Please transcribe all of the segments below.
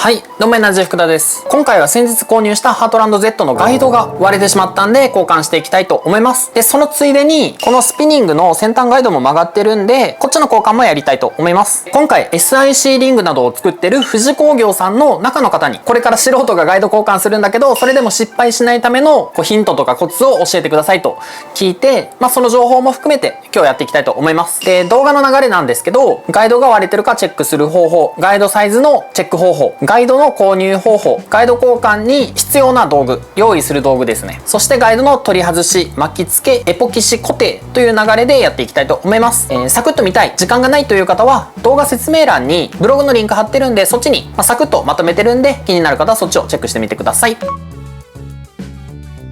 はい、どうもエナジー福田です。今回は先日購入したハートランド Z のガイドが割れてしまったんで交換していきたいと思います。で、そのついでにこのスピニングの先端ガイドも曲がってるんで、こっちの交換もやりたいと思います。今回 SIC リングなどを作ってる富士工業さんの中の方に、これから素人がガイド交換するんだけど、それでも失敗しないためのヒントとかコツを教えてくださいと聞いて、その情報も含めて今日やっていきたいと思います。で、動画の流れなんですけど、ガイドが割れてるかチェックする方法、ガイドサイズのチェック方法、ガイドの購入方法、ガイド交換に必要な道具、用意する道具ですね。そしてガイドの取り外し、巻き付け、エポキシ固定という流れでやっていきたいと思います。サクッと見たい、時間がないという方は動画説明欄にブログのリンク貼ってるんで、そっちにサクッとまとめてるんで、気になる方はそっちをチェックしてみてください。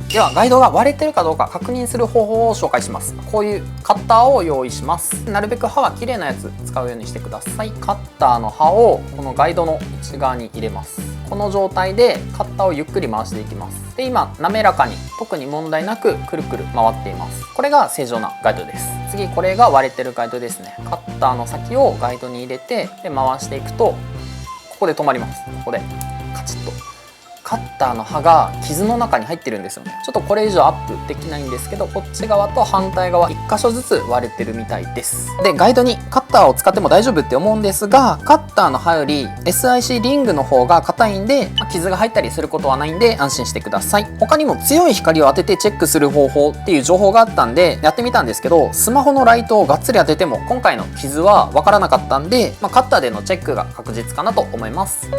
ではガイドが割れてるかどうか確認する方法を紹介します。こういうカッターを用意します。なるべく刃は綺麗なやつ使うようにしてください。カッターの刃をこのガイドの内側に入れます。この状態でカッターをゆっくり回していきます。で、今滑らかに特に問題なくくるくる回っています。これが正常なガイドです。次、これが割れてるガイドですね。カッターの先をガイドに入れて、で回していくとここで止まります。ここでカチッと。カッターの刃が傷の中に入ってるんですよね。ちょっとこれ以上アップできないんですけど、こっち側と反対側1箇所ずつ割れてるみたいです。で、ガイドにカッターを使っても大丈夫って思うんですが、カッターの刃より SIC リングの方が硬いんで、傷が入ったりすることはないんで安心してください。他にも強い光を当ててチェックする方法っていう情報があったんでやってみたんですけど、スマホのライトをがっつり当てても今回の傷は分からなかったんで、カッターでのチェックが確実かなと思います。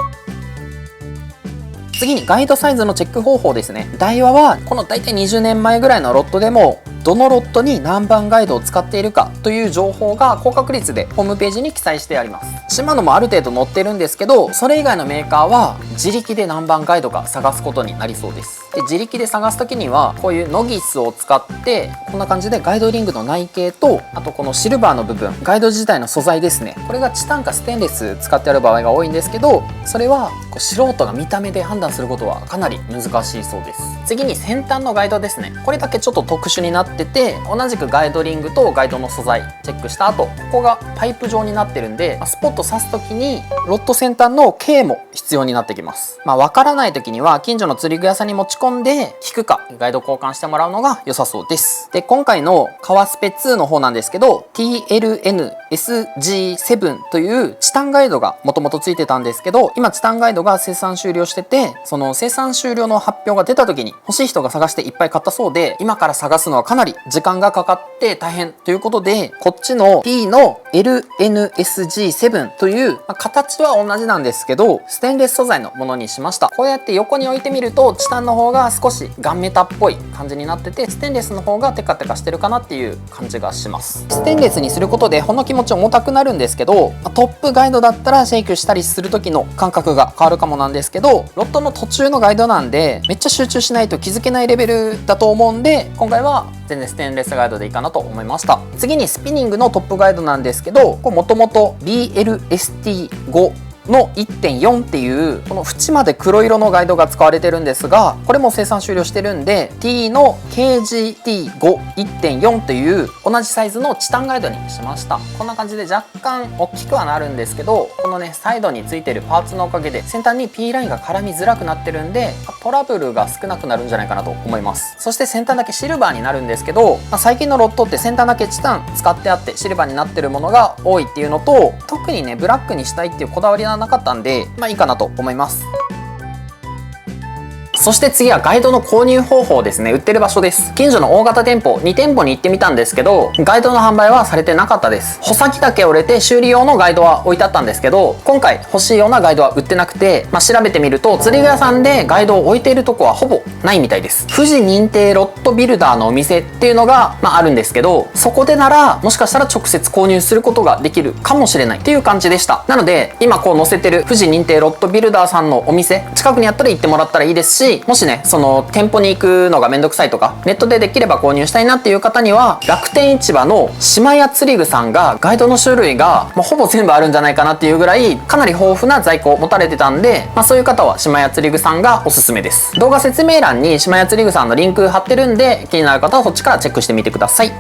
次にガイドサイズのチェック方法ですね。ダイワはこの大体20年前ぐらいのロットでもどのロットに何番ガイドを使っているかという情報が高確率でホームページに記載してあります。シマノもある程度載ってるんですけど、それ以外のメーカーは自力で何番ガイドか探すことになりそうです。で、自力で探す時にはこういうノギスを使ってこんな感じでガイドリングの内径と、あとこのシルバーの部分、ガイド自体の素材ですね、これがチタンかステンレス使ってある場合が多いんですけど、それは素人が見た目で判断することはかなり難しいそうです。次に先端のガイドですね。これだけちょっと特殊になってて、同じくガイドリングとガイドの素材チェックした後、ここがパイプ状になってるんで、スポット刺す時にロッド先端の径も必要になってきます。わからない時には近所の釣り具屋さんに持ち込んで聞くかガイド交換してもらうのが良さそうです。で、今回の革スペ2の方なんですけど、 TLN-SG7 というチタンガイドがもともとついてたんですけど、今チタンガイドが生産終了してて、その生産終了の発表が出た時に欲しい人が探していっぱい買ったそうで、今から探すのはかなり時間がかかって大変ということで、こっちの T の LNSG7 という、形は同じなんですけどステンレス素材のものにしました。こうやって横に置いてみるとチタンの方が少しガンメタっぽい感じになってて、ステンレスの方がテカテカしてるかなっていう感じがします。ステンレスにすることでほんの気持ち重たくなるんですけど、トップガイドだったらシェイクしたりする時の感覚が変わるかもなんですけど、ロットの途中のガイドなんでめっちゃ集中しないと気づけないレベルだと思うんで、今回は全然ステンレスガイドでいいかなと思いました。次にスピニングのトップガイドなんですけど、もともと BLST5の 1.4 っていうこの縁まで黒色のガイドが使われてるんですが、これも生産終了してるんで T の KGT5.1.4 という同じサイズのチタンガイドにしました。こんな感じで若干大きくはなるんですけど、このねサイドについてるパーツのおかげで先端に P ラインが絡みづらくなってるんで、トラブルが少なくなるんじゃないかなと思います。そして先端だけシルバーになるんですけど、最近のロットって先端だけチタン使ってあってシルバーになってるものが多いっていうのと、特にねブラックにしたいっていうこだわりはなかったんで、いいかなと思います。そして次はガイドの購入方法ですね。売ってる場所です。近所の大型店舗2店舗に行ってみたんですけど、ガイドの販売はされてなかったです。穂先だけ折れて修理用のガイドは置いてあったんですけど、今回欲しいようなガイドは売ってなくて、調べてみると釣り具屋さんでガイドを置いているとこはほぼないみたいです。富士認定ロットビルダーのお店っていうのが、あるんですけど、そこでならもしかしたら直接購入することができるかもしれないっていう感じでした。なので今こう載せてる富士認定ロットビルダーさんのお店近くにあったら行ってもらったらいいですし、もしねその店舗に行くのがめんどくさいとか、ネットでできれば購入したいなっていう方には楽天市場の島屋釣り具さんがガイドの種類がほぼ全部あるんじゃないかなっていうぐらいかなり豊富な在庫を持たれてたんで、そういう方は島屋釣り具さんがおすすめです。動画説明欄に島屋釣り具さんのリンク貼ってるんで、気になる方はそっちからチェックしてみてください。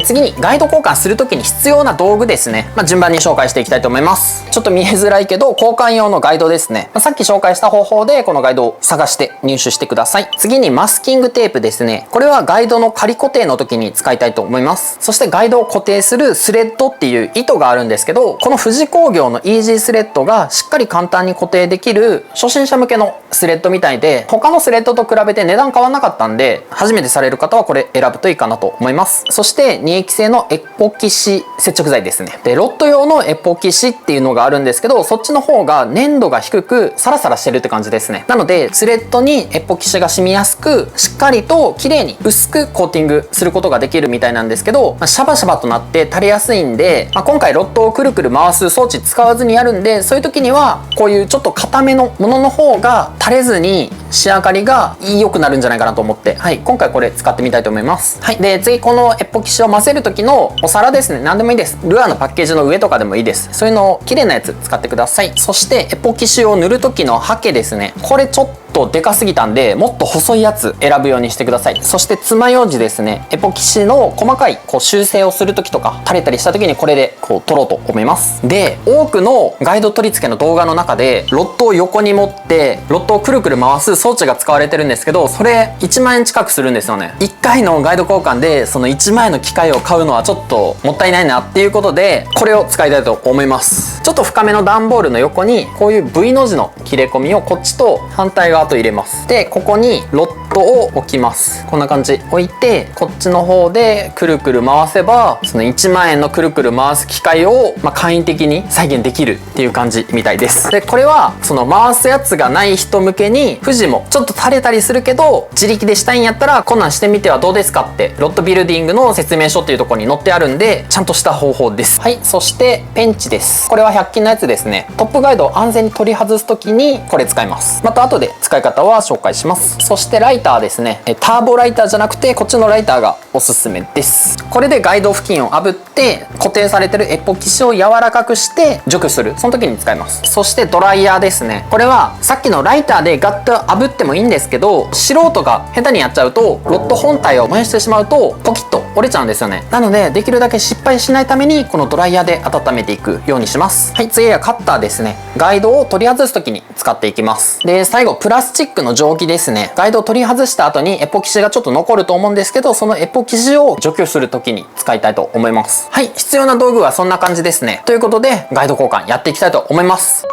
次にガイド交換する時に必要な道具ですね。順番に紹介していきたいと思います。ちょっと見えづらいけど、交換用のガイドですね。さっき紹介した方法でこのガイドを探して入手してください。次にマスキングテープですね。これはガイドの仮固定の時に使いたいと思います。そしてガイドを固定するスレッドっていう糸があるんですけど、この富士工業のイージースレッドがしっかり簡単に固定できる初心者向けのスレッドみたいで、他のスレッドと比べて値段変わんなかったんで、初めてされる方はこれ選ぶといいかなと思います。そして2液性のエポキシ接着剤ですね。で、ロット用のエポキシっていうのがあるんですけど、そっちの方が粘度が低くサラサラしてるって感じですね。なのでスレッドにエポキシが染みやすく、しっかりと綺麗に薄くコーティングすることができるみたいなんですけど、シャバシャバとなって垂れやすいんで、今回ロットをくるくる回す装置使わずにやるんで、そういう時にはこういうちょっと硬めのものの方が垂れずに仕上がりが良くなるんじゃないかなと思って、今回これ使ってみたいと思います。で、次このエポキシを混ぜる時のお皿ですね。何でもいいです。ルアーのパッケージの上とかでもいいです。そういうのを綺麗なやつ使ってください。そしてエポキシを塗る時のハケですね。これちょっとでかすぎたんで、もっと細いやつ選ぶようにしてください。そして爪楊枝ですね。エポキシの細かい修正をする時とか垂れたりした時にこれで取ろうと思います。で、多くのガイド取り付けの動画の中でロットを横に持ってロットをくるくる回す装置が使われてるんですけど、それ1万円近くするんですよね。1回のガイド交換でその1万円の機械を買うのはちょっともったいないなっていうことで、これを使いたいと思います。ちょっと深めの段ボールの横にこういう V の字の切れ込みをこっちと反対側と入れます。で、ここにロットを置きます。こんな感じ置いて、こっちの方でくるくる回せば、その1万円のくるくる回す機械を簡易的に再現できるっていう感じみたいです。で、これはその回すやつがない人向けに、富士もちょっと垂れたりするけど自力でしたいんやったらこんなんしてみてはどうですかってロットビルディングの説明書っていうところに載ってあるんで、ちゃんとした方法です。そしてペンチです。これは100均のやつですね。トップガイドを安全に取り外す時にこれ使います。また後で使い方は紹介します。そしてライターですね。ターボライターじゃなくてこっちのライターがおすすめです。これでガイド付近を炙って固定されてるエポキシを柔らかくして除去する、その時に使います。そしてドライヤーですね。これはさっきのライターでガッと炙ってもいいんですけど、素人が下手にやっちゃうとロット本体を燃やしてしまうとポキッと折れちゃうんですよね。なのでできるだけ失敗しないためにこのドライヤーで温めていくようにします。次はカッターですね。ガイドを取り外す時に使っていきます。で、最後プラスチックの定規ですね。ガイドを取り外した後にエポキシがちょっと残ると思うんですけど、そのエポキシを除去する時に使いたいと思います。必要な道具はそんな感じですね。ということでガイド交換やっていきたいと思います。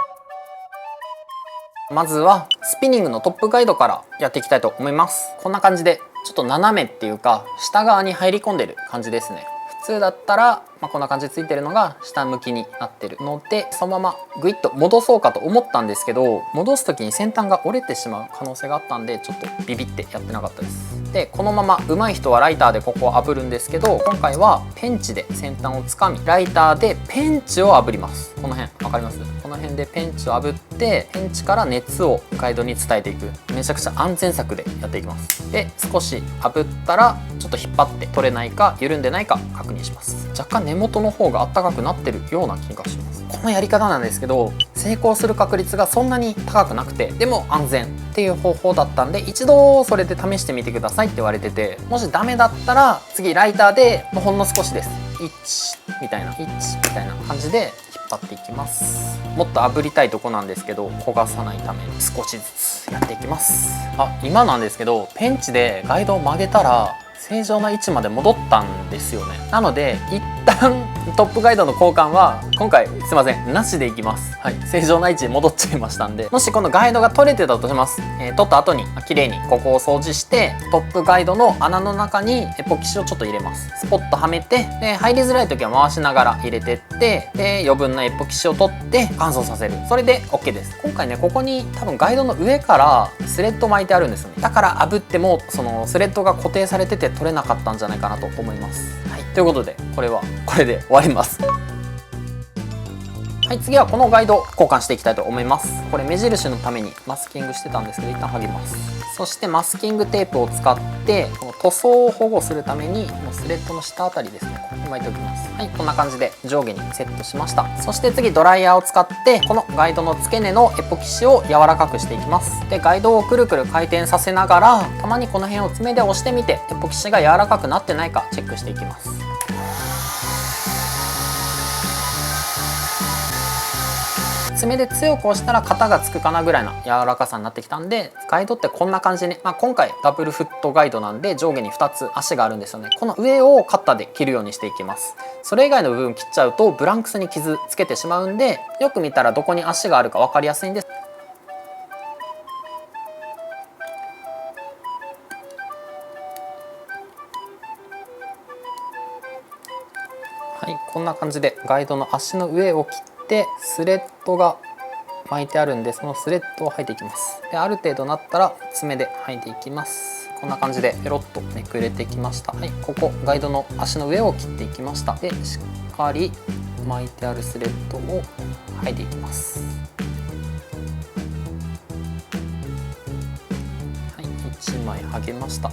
まずはスピニングのトップガイドからやっていきたいと思います。こんな感じでちょっと斜めっていうか下側に入り込んでる感じですね。普通だったら、こんな感じでついてるのが下向きになってるので、そのままグイッと戻そうかと思ったんですけど、戻す時に先端が折れてしまう可能性があったんでちょっとビビってやってなかったです。で、このまま上手い人はライターでここを炙るんですけど、今回はペンチで先端をつかみライターでペンチを炙ります。この辺分かります？この辺でペンチを炙ってペンチから熱をガイドに伝えていく、めちゃくちゃ安全策でやっていきます。で、少し炙ったらちょっと引っ張って取れないか緩んでないか確認します。若干根元の方が暖かくなってるような気がします。このやり方なんですけど、成功する確率がそんなに高くなくて、でも安全っていう方法だったんで、一度それで試してみてくださいって言われてて、もしダメだったら次ライターでほんの少しです、1みたいな1みたいな感じで引っ張っていきます。もっと炙りたいとこなんですけど、焦がさないために少しずつやっていきます。今なんですけどペンチでガイドを曲げたら正常な位置まで戻ったんですよね。なので一旦トップガイドの交換は今回すいませんなしでいきます。正常な位置に戻っちゃいましたんで、もしこのガイドが取れてたとします。取った後に綺麗にここを掃除してトップガイドの穴の中にエポキシをちょっと入れます。スポッとはめて、で入りづらい時は回しながら入れてって、で余分なエポキシを取って乾燥させる。それで OK です。今回ね、ここに多分ガイドの上からスレッド巻いてあるんですよね。だから炙ってもそのスレッドが固定されてて取れなかったんじゃないかなと思います。ということでこれで終わります。次はこのガイド交換していきたいと思います。これ目印のためにマスキングしてたんですけど、一旦剥ぎます。そしてマスキングテープを使ってこの塗装を保護するためにこのスレッドの下あたりですね、ここに巻いておきます。こんな感じで上下にセットしました。そして次ドライヤーを使ってこのガイドの付け根のエポキシを柔らかくしていきます。で、ガイドをくるくる回転させながらたまにこの辺を爪で押してみてエポキシが柔らかくなってないかチェックしていきます。爪で強く押したら型がつくかなぐらいの柔らかさになってきたんで、ガイドってこんな感じに、今回ダブルフットガイドなんで上下に2つ足があるんですよね。この上をカッターで切るようにしていきます。それ以外の部分切っちゃうとブランクスに傷つけてしまうんで、よく見たらどこに足があるか分かりやすいんです。はい、こんな感じでガイドの足の上を切ってスレッドが巻いてあるんで、そのスレッドを剥いていきます。で、ある程度なったら爪で剥いていきます。こんな感じでペロッとめくれてきました。はい、ここガイドの足の上を切っていきました。で、しっかり巻いてあるスレッドを剥いていきます。はい、1枚剥げました。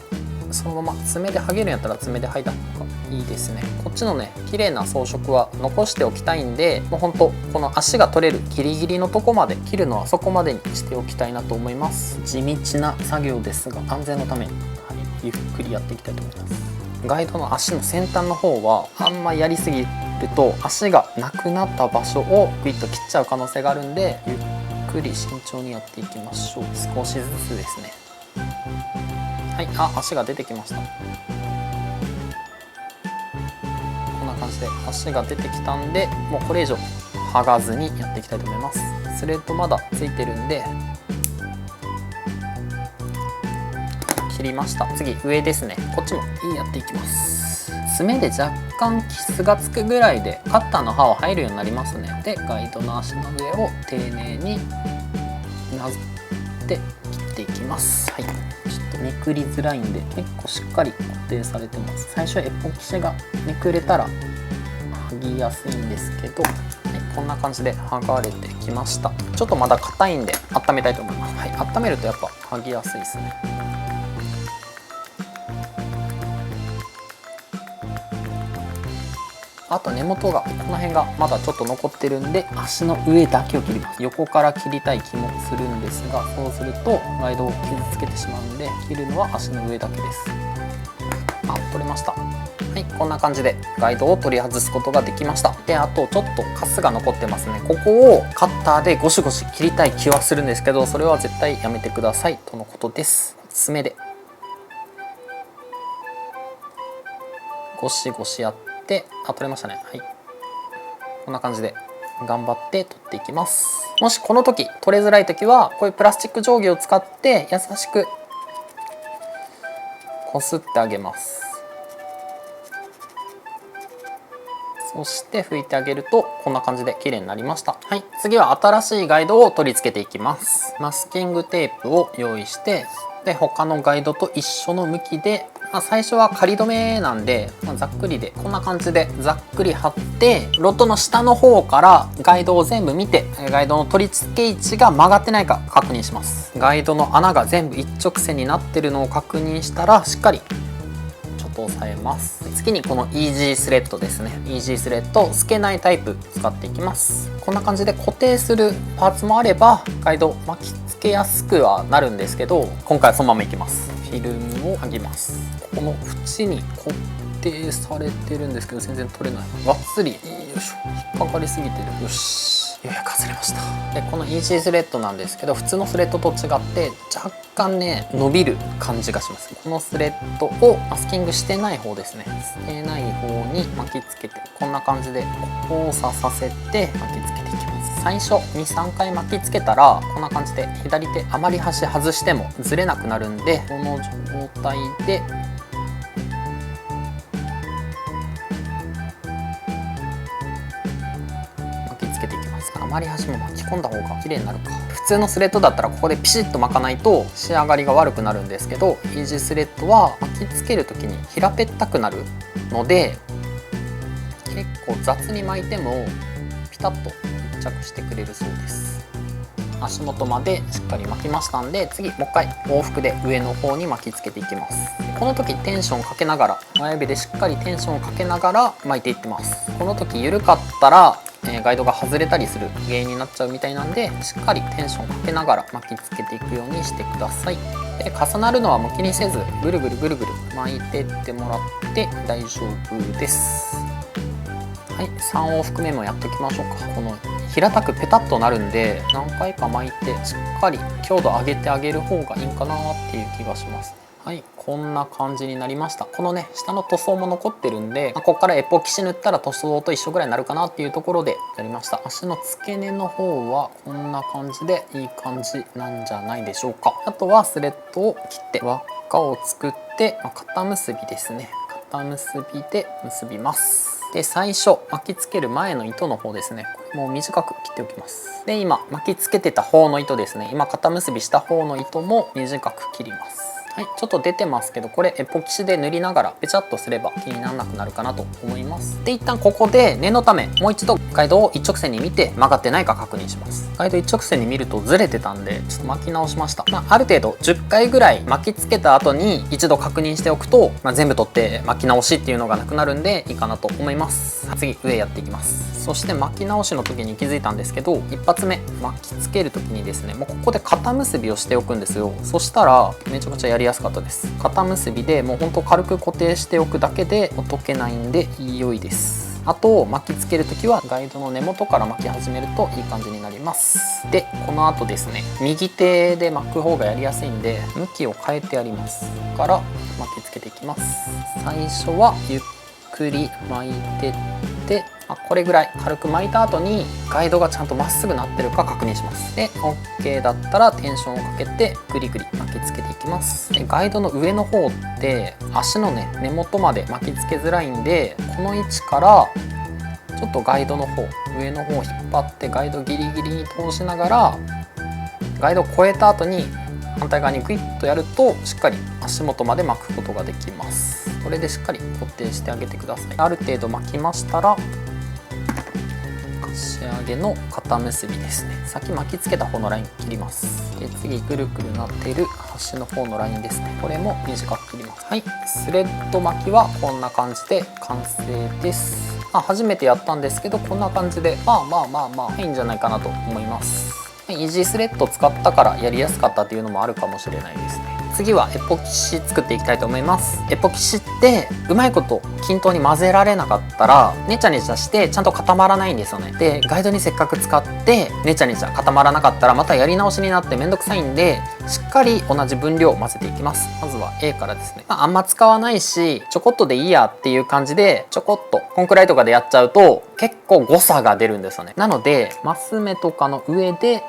そのまま爪で剥げるんやったら爪で剥いだ方がいいですね。こっちのね綺麗な装飾は残しておきたいんで、もうほんとこの足が取れるギリギリのとこまで切るのはそこまでにしておきたいなと思います。地道な作業ですが安全のために、ゆっくりやっていきたいと思います。ガイドの足の先端の方はあんまやりすぎると足がなくなった場所をグイッと切っちゃう可能性があるんで、ゆっくり慎重にやっていきましょう。少しずつですね。はい、足が出てきました。こんな感じで足が出てきたんで、もうこれ以上剥がずにやっていきたいと思います。スレッドまだついてるんで切りました。次上ですね。こっちもやっていきます。爪で若干キスがつくぐらいでカッターの刃は入るようになりますね。で、ガイドの足の上を丁寧になぞって切っていきます。はい、ちょっとめくりづらいんで結構しっかり固定されてます。最初エポキシがめくれたら剥ぎやすいんですけど、はい、こんな感じで剥がれてきました。ちょっとまだ硬いんで温めたいと思います。はい、温めるとやっぱ剥ぎやすいですね。あと根元がこの辺がまだちょっと残ってるんで、足の上だけを切ります。横から切りたい気もするんですが、そうするとガイドを傷つけてしまうんで、切るのは足の上だけです。取れました。はい、こんな感じでガイドを取り外すことができました。で、あとちょっとカスが残ってますね。ここをカッターでゴシゴシ切りたい気はするんですけど、それは絶対やめてくださいとのことです。爪でゴシゴシやって取れましたね。はい、こんな感じで頑張って取っていきます。もしこの時取れづらい時はこういうプラスチック定規を使って優しくこすってあげます。そして拭いてあげるとこんな感じで綺麗になりました。はい、次は新しいガイドを取り付けていきます。マスキングテープを用意して、で他のガイドと一緒の向きで、最初は仮止めなんで、ざっくりでこんな感じでざっくり貼って、ロッドの下の方からガイドを全部見て、ガイドの取り付け位置が曲がってないか確認します。ガイドの穴が全部一直線になってるのを確認したらしっかり押さえます。次にこのイージースレッドですね。イージースレッド透けないタイプ使っていきます。こんな感じで固定するパーツもあればガイド巻きつけやすくはなるんですけど、今回はそのままいきます。フィルムを剥ぎます。この縁に固定されてるんですけど全然取れない。がっつりよいしょ、引っかかりすぎてる。よし、ようやく外れました。でこのイージースレッドなんですけど、普通のスレッドと違って若干ね伸びる感じがします。このスレッドをマスキングしてない方ですね、してない方に巻きつけて、こんな感じで交差させて巻きつけていきます。最初 2,3 回巻きつけたらこんな感じで左手あまり端外してもずれなくなるんで、この状態であまり端も巻き込んだ方が綺麗になるか。普通のスレッドだったらここでピシッと巻かないと仕上がりが悪くなるんですけど、イージースレッドは巻きつける時に平べったくなるので、結構雑に巻いてもピタッと密着してくれるそうです。足元までしっかり巻きましたんで、次もう一回往復で上の方に巻きつけていきます。この時テンションかけながら、親指でしっかりテンションをかけながら巻いていってます。この時緩かったらガイドが外れたりする原因になっちゃうみたいなんで、しっかりテンションかけながら巻きつけていくようにしてください。で重なるのはもう気にせずぐるぐるぐるぐる巻いてってもらって大丈夫です。はい、3往復目もやっときましょうか。この平たくペタッとなるんで、何回か巻いてしっかり強度上げてあげる方がいいんかなっていう気がします。はい、こんな感じになりました。このね下の塗装も残ってるんで、ここからエポキシ塗ったら塗装と一緒ぐらいになるかなっていうところでやりました。足の付け根の方はこんな感じでいい感じなんじゃないでしょうか。あとはスレッドを切って輪っかを作って、肩結びですね、肩結びで結びます。で最初巻きつける前の糸の方ですね、これも短く切っておきます。で今巻きつけてた方の糸ですね、今肩結びした方の糸も短く切ります。はい、ちょっと出てますけど、これエポキシで塗りながらペチャッとすれば気にならなくなるかなと思います。で一旦ここで念のためもう一度ガイドを一直線に見て曲がってないか確認します。ガイド一直線に見るとずれてたんでちょっと巻き直しました。ある程度10回ぐらい巻きつけた後に一度確認しておくと、全部取って巻き直しっていうのがなくなるんでいいかなと思います。次上やっていきます。そして巻き直しの時に気づいたんですけど、一発目巻きつける時にですね、もうここで肩結びをしておくんですよ。そしたらめちゃくちゃやりやすかったです。肩結びでもうほんと軽く固定しておくだけで溶けないんで良いです。あと巻きつける時はガイドの根元から巻き始めるといい感じになります。でこの後ですね、右手で巻く方がやりやすいんで向きを変えてやります。ここから巻きつけていきます。最初はゆっくり巻いてってこれぐらい軽く巻いた後にガイドがちゃんとまっすぐなってるか確認します。で OK だったらテンションをかけてグリグリ巻きつけていきます。でガイドの上の方って足のね根元まで巻きつけづらいんで、この位置からちょっとガイドの方上の方を引っ張ってガイドギリギリに通しながらガイドを越えた後に反対側にグイッとやるとしっかり足元まで巻くことができます。これでしっかり固定してあげてください。ある程度巻きましたら仕上げの肩結びですね、先巻きつけた方のライン切ります。で次ぐるぐるなっている端の方のラインですね、これも短く切ります。はい、スレッド巻きはこんな感じで完成です。初めてやったんですけどこんな感じでまあいいんじゃないかなと思います。イージースレッド使ったからやりやすかったっていうのもあるかもしれないですね。次はエポキシ作っていきたいと思います。エポキシってうまいこと均等に混ぜられなかったらネチャネチャしてちゃんと固まらないんですよね。でガイドにせっかく使ってネチャネチャ固まらなかったらまたやり直しになってめんどくさいんで、しっかり同じ分量を混ぜていきます。まずは A からですね、あんま使わないしちょこっとでいいやっていう感じでちょこっとこんくらいとかでやっちゃうと結構誤差が出るんですよね。なのでマス目とかの上でしっ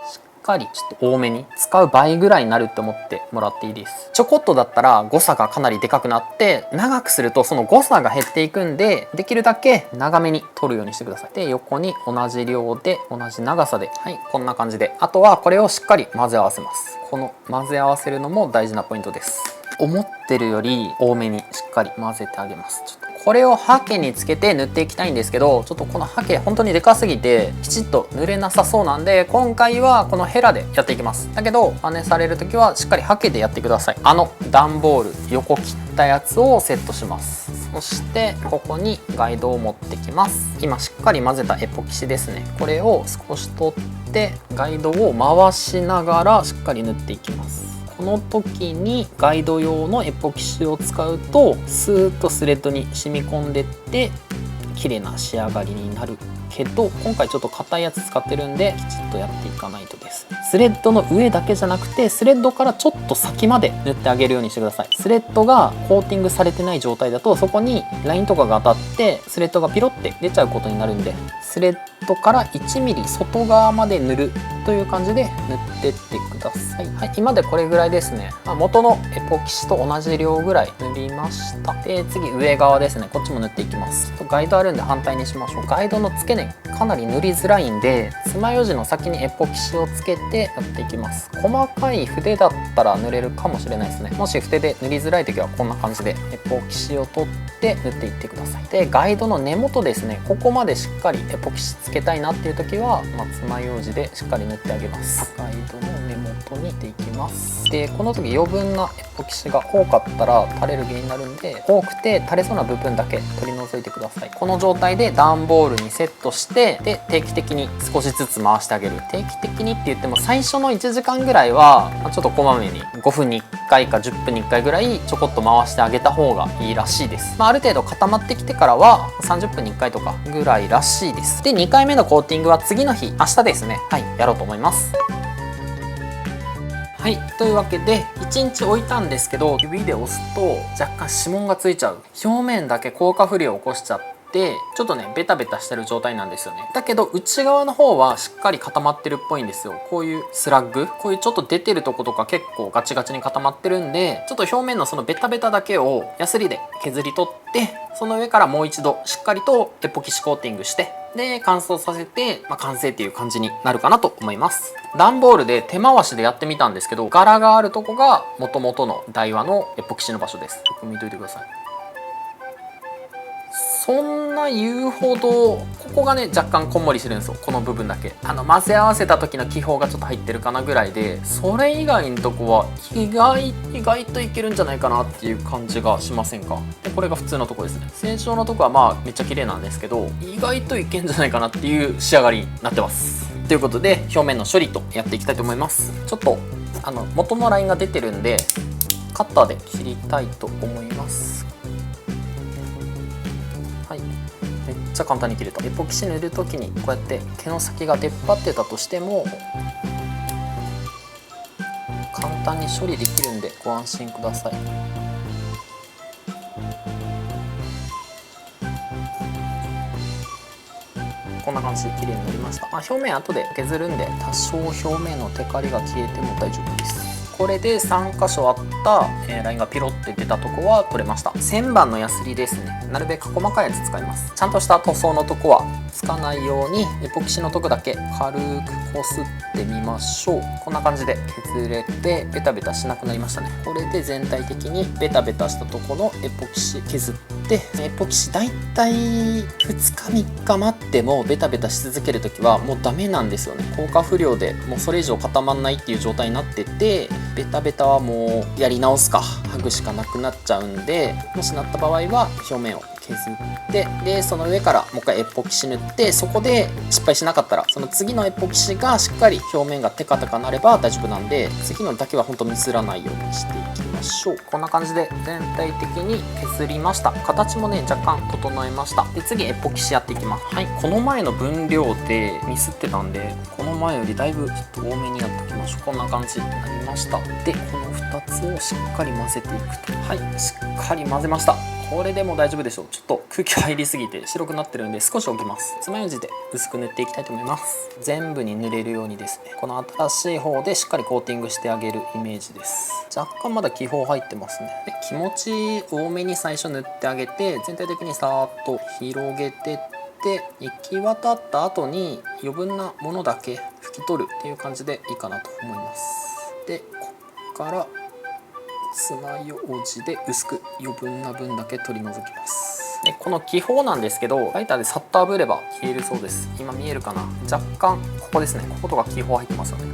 かりちょっと多めに使う倍ぐらいになるって思ってもらっていいです。ちょこっとだったら誤差がかなりでかくなって長くするとその誤差が減っていくんで、できるだけ長めに取るようにしてください。で横に同じ量で同じ長さで、はい、こんな感じで、あとはこれをしっかり混ぜ合わせます。この混ぜ合わせるのも大事なポイントです。思ってるより多めにしっかり混ぜてあげます。ちょっとこれをハケにつけて塗っていきたいんですけど、ちょっとこのハケ本当にでかすぎてきちっと塗れなさそうなんで、今回はこのヘラでやっていきます。だけど真似される時はしっかりハケでやってください。段ボール横切ったやつをセットします。そしてここにガイドを持ってきます。今しっかり混ぜたエポキシですね、これを少し取ってガイドを回しながらしっかり塗っていきます。この時にガイド用のエポキシを使うとスーッとスレッドに染み込んでって綺麗な仕上がりになるけど、今回ちょっと硬いやつ使ってるんできちっとやっていかないとです。スレッドの上だけじゃなくてスレッドからちょっと先まで塗ってあげるようにしてください。スレッドがコーティングされてない状態だとそこにラインとかが当たってスレッドがピロって出ちゃうことになるんで、スレッドから1ミリ外側まで塗るという感じで塗ってってください。はい、今でこれぐらいですね。元のエポキシと同じ量ぐらい塗りました。で次上側ですね、こっちも塗っていきます。ガイドあるんで反対にしましょう。ガイドの付け根かなり塗りづらいんで爪楊枝の先にエポキシをつけてやっていきます。細かい筆だったら塗れるかもしれないですね。もし筆で塗りづらい時はこんな感じでエポキシを取って塗っていってください。でガイドの根元ですね、ここまでしっかりエポキシつけたいなっていう時は、爪楊枝でしっかり塗ってあげます。ガイドの根元にしていきます。でこの時余分なエポキシが多かったら垂れる原因になるんで、多くて垂れそうな部分だけ取り除除いてください。この状態で段ボールにセットして、で定期的に少しずつ回してあげる。定期的にって言っても最初の1時間ぐらいはちょっとこまめに5分に1回か10分に1回ぐらいちょこっと回してあげた方がいいらしいです。ある程度固まってきてからは30分に1回とかぐらいらしいです。で2回目のコーティングは次の日、明日ですね、はい、やろうと思います。はい、というわけで1日置いたんですけど、指で押すと若干指紋がついちゃう。表面だけ硬化不良を起こしちゃってちょっとねベタベタしてる状態なんですよね。だけど内側の方はしっかり固まってるっぽいんですよ。こういうスラッグ、こういうちょっと出てるとことか結構ガチガチに固まってるんで、ちょっと表面のそのベタベタだけをヤスリで削り取って、その上からもう一度しっかりとエポキシコーティングして、で乾燥させて、完成っていう感じになるかなと思います。段ボールで手回しでやってみたんですけど、柄があるとこが元々の台話のエポキシの場所です。よく見といてください。そんな言うほどここがね若干こんもりしてるんですよ。この部分だけ混ぜ合わせた時の気泡がちょっと入ってるかなぐらいで、それ以外のとこは意外といけるんじゃないかなっていう感じがしませんか。でこれが普通のとこですね。清浄のとこはめっちゃ綺麗なんですけど、意外といけんじゃないかなっていう仕上がりになってます。ということで表面の処理とやっていきたいと思います。ちょっと元のラインが出てるんでカッターで切りたいと思います。はい、めっちゃ簡単に切れた。エポキシ塗る時にこうやって毛の先が出っ張ってたとしても簡単に処理できるんでご安心ください。こんな感じで綺麗になりました。表面後で削るんで多少表面のテカリが消えても大丈夫です。これで3箇所あったラインがピロって出たとこは取れました。1000番のヤスリですね。なるべく細かいやつ使います。ちゃんとした塗装のとこはつかないようにエポキシのとこだけ軽くこすってみましょう。こんな感じで削れてベタベタしなくなりましたね。これで全体的にベタベタしたとこのエポキシ削って、エポキシだいたい2日3日待ってもベタベタし続ける時はもうダメなんですよね。硬化不良でもうそれ以上固まんないっていう状態になってて、ベタベタはもうやり直すか剥ぐしかなくなっちゃうんで、もしなった場合は表面を削って、でその上からもう一回エポキシ塗って、そこで失敗しなかったらその次のエポキシがしっかり表面がテカテカなれば大丈夫なんで、次のだけは本当ミスらないようにしていきましょう。こんな感じで全体的に削りました。形もね若干整えました。で次エポキシやっていきます。はい、この前の分量でミスってたんで、この前よりだいぶちょっと多めにやっておきましょう。こんな感じになりました。でこの2つをしっかり混ぜていくと、はい、しっかり混ぜました。これでもう大丈夫でしょう。ちょっと空気入りすぎて白くなってるんで少し置きます。爪楊枝で薄く塗っていきたいと思います。全部に塗れるようにですね、この新しい方でしっかりコーティングしてあげるイメージです。若干まだ気泡入ってますね。で気持ち多めに最初塗ってあげて、全体的にさーっと広げてって行き渡った後に余分なものだけ拭き取るっていう感じでいいかなと思います。でこっから爪楊枝で薄く余分な分だけ取り除きます。でこの気泡なんですけどライターでさっと炙れば消えるそうです。今見えるかな、若干ここですね、こことか気泡入ってますよね。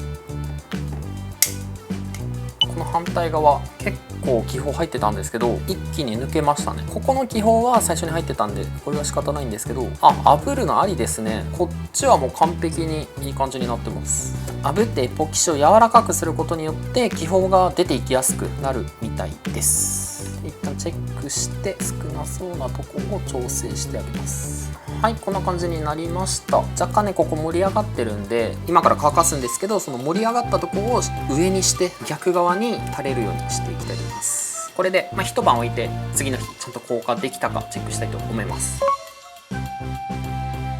この反対側結構気泡入ってたんですけど一気に抜けましたね。ここの気泡は最初に入ってたんでこれは仕方ないんですけど、炙るのありですね。こっちはもう完璧にいい感じになってます。炙ってエポキシを柔らかくすることによって気泡が出ていきやすくなるみたいです。一旦チェックして少なそうなところを調整してあげます。はい、こんな感じになりました。若干ねここ盛り上がってるんで今から乾かすんですけど、その盛り上がったところを上にして逆側に垂れるようにしていきたいと思います。これで、一晩置いて次の日ちゃんと硬化できたかチェックしたいと思います。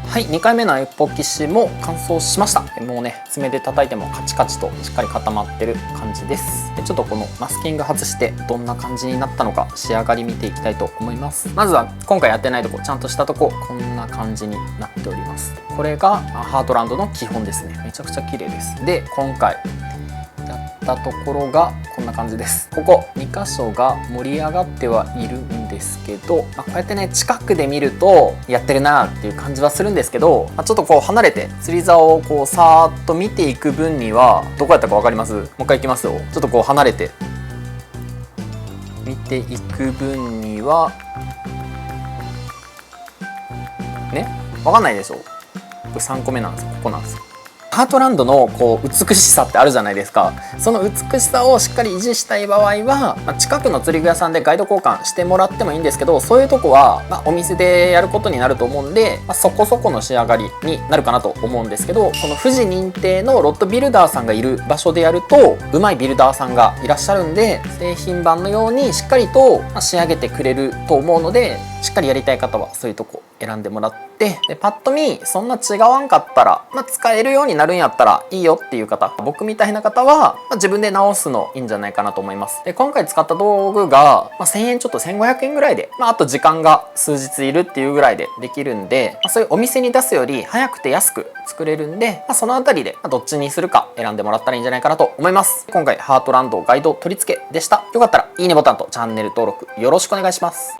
はい、2回目のエポキシも乾燥しました。もうね爪で叩いてもカチカチとしっかり固まってる感じです。でちょっとこのマスキング外してどんな感じになったのか仕上がり見ていきたいと思います。まずは今回やってないとこちゃんとしたとここんな感じになっております。これがハートランドの基本ですね。めちゃくちゃ綺麗です。で今回やったところがこんな感じです。ここ2箇所が盛り上がってはいるんですけど、こうやってね近くで見るとやってるなっていう感じはするんですけど、ちょっとこう離れて釣り竿をこうさーっと見ていく分にはどこやったか分かります？もう一回いきますよ。ちょっとこう離れて見ていく分にはね、わかんないでしょ。これ3個目なんですよ。ここなんですよ。ハートランドのこう美しさってあるじゃないですか。その美しさをしっかり維持したい場合は、近くの釣り具屋さんでガイド交換してもらってもいいんですけど、そういうとこは、お店でやることになると思うんで、そこそこの仕上がりになるかなと思うんですけど、その富士認定のロッドビルダーさんがいる場所でやるとうまいビルダーさんがいらっしゃるんで、製品版のようにしっかりと仕上げてくれると思うので、しっかりやりたい方はそういうとこ選んでもらって、でパッと見そんな違わんかったら、使えるようになるんやったらいいよっていう方、僕みたいな方は、自分で直すのいいんじゃないかなと思います。で今回使った道具が、1000円ちょっと1500円ぐらいで、あと時間が数日いるっていうぐらいでできるんで、そういうお店に出すより早くて安く作れるんで、そのあたりでどっちにするか選んでもらったらいいんじゃないかなと思います。今回ハートランドガイド取り付けでした。よかったらいいねボタンとチャンネル登録よろしくお願いします。